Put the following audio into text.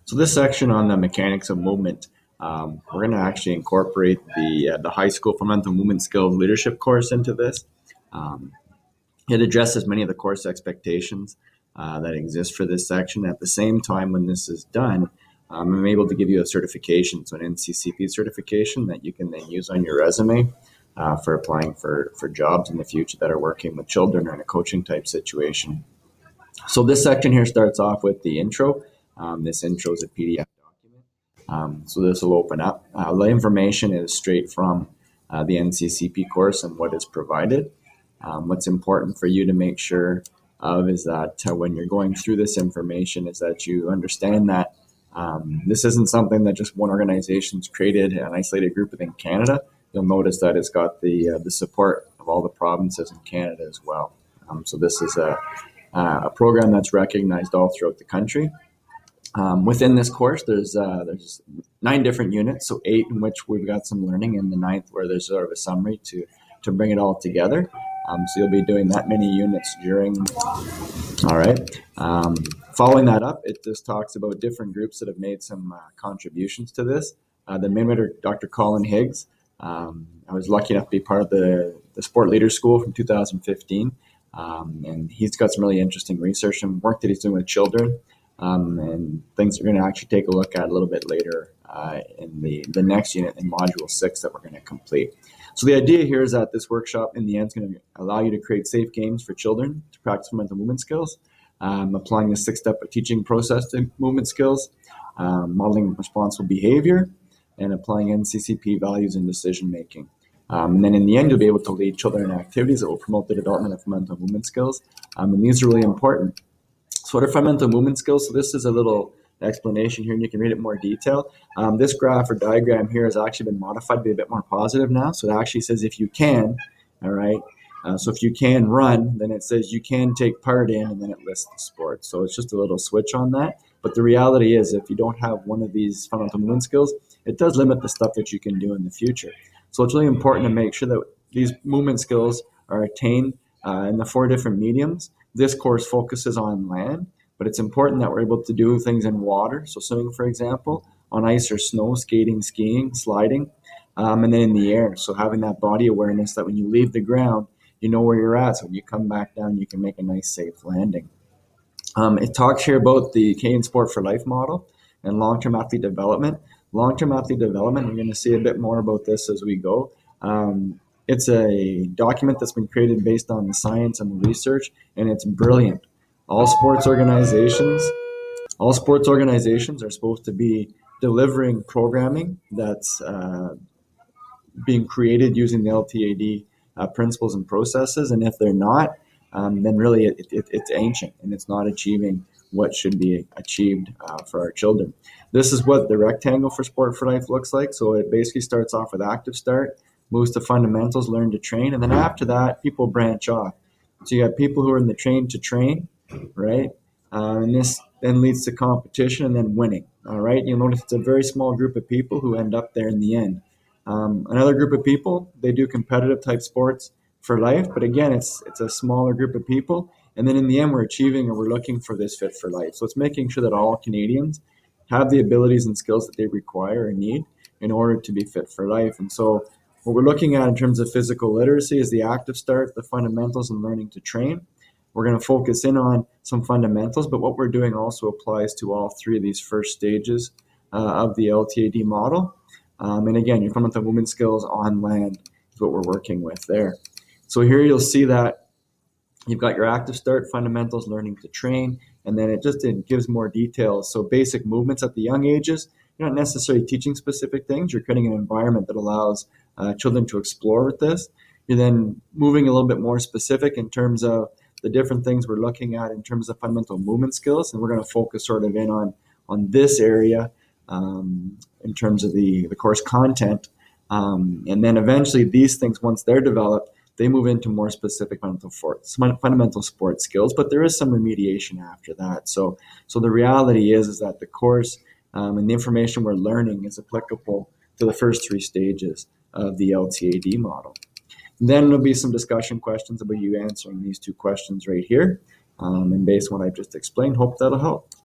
So this section on the mechanics of movement, we're going to actually incorporate the high school fundamental movement skills leadership course into this. Um, it addresses many of the course expectations that exist for this section. At the same time, when this is done, I'm able to give you a certification, so an NCCP certification that you can then use on your resume for applying for jobs in the future that are working with children or in a coaching type situation. So this section here starts off with the intro. This intro is a PDF document. So this will open up. The information is straight from the NCCP course and what is provided. What's important for you to make sure of is that when you're going through this information is that you understand that this isn't something that just one organization's created, an isolated group within Canada. You'll notice that it's got the support of all the provinces in Canada as well. So this is a program that's recognized all throughout the country. Within this course, there's 9 different units, so 8 in which we've got some learning, and the 9th where there's sort of a summary to bring it all together. So you'll be doing that many units during. All right. Following that up, it just talks about different groups that have made some contributions to this. The administrator, Dr. Colin Higgs. I was lucky enough to be part of the Sport Leaders School from 2015. And he's got some really interesting research and work that he's doing with children, and things we're going to actually take a look at a little bit later in the next unit in Module 6 that we're going to complete. So the idea here is that this workshop in the end is going to allow you to create safe games for children to practice fundamental movement skills, applying the 6-step teaching process to movement skills, modeling responsible behavior, and applying NCCP values in decision making. And then in the end, you'll be able to lead children in activities that will promote the development of fundamental movement skills. And these are really important. So what are fundamental movement skills? So this is a little explanation here, and you can read it in more detail. This graph or diagram here has actually been modified to be a bit more positive now. So it actually says if you can, all right? So if you can run, then it says you can take part in, and then it lists the sport. So it's just a little switch on that. But the reality is if you don't have one of these fundamental movement skills, it does limit the stuff that you can do in the future. So it's really important to make sure that these movement skills are attained in the 4 different mediums. This course focuses on land, but it's important that we're able to do things in water. So swimming, for example, on ice or snow, skating, skiing, sliding, and then in the air. So having that body awareness that when you leave the ground, you know where you're at. So when you come back down, you can make a nice, safe landing. It talks here about the Canadian Sport for Life model and long-term athlete development. Long-term athlete development, we're going to see a bit more about this as we go. It's a document that's been created based on the science and the research, and it's brilliant. All sports organizations are supposed to be delivering programming that's being created using the LTAD principles and processes, and if they're not, then really it's ancient and it's not achieving what should be achieved for our children. This is what the rectangle for Sport for Life looks like. So it basically starts off with active start, moves to fundamentals, learn to train, and then after that, people branch off. So you have people who are in the train to train, right? And this then leads to competition and then winning, all right? You'll notice it's a very small group of people who end up there in the end. Another group of people, they do competitive type sports for life, but again, it's a smaller group of people. And then in the end, we're achieving or we're looking for this fit for life. So it's making sure that all Canadians have the abilities and skills that they require and need in order to be fit for life. And so what we're looking at in terms of physical literacy is the active start, the fundamentals, and learning to train. We're going to focus in on some fundamentals, but what we're doing also applies to all 3 of these first stages of the LTAD model. And again, your fundamental movement skills on land is what we're working with there. So here you'll see that you've got your active start, fundamentals, learning to train, and then it gives more details. So basic movements at the young ages, you're not necessarily teaching specific things. You're creating an environment that allows children to explore with this. You're then moving a little bit more specific in terms of the different things we're looking at in terms of fundamental movement skills, and we're going to focus sort of in on this area in terms of the course content. And then eventually these things, once they're developed, they move into more specific fundamental sport skills, but there is some remediation after that. So the reality is that the course and the information we're learning is applicable to the first 3 stages of the LTAD model. And then there'll be some discussion questions about you answering these 2 questions right here. And based on what I've just explained, hope that'll help.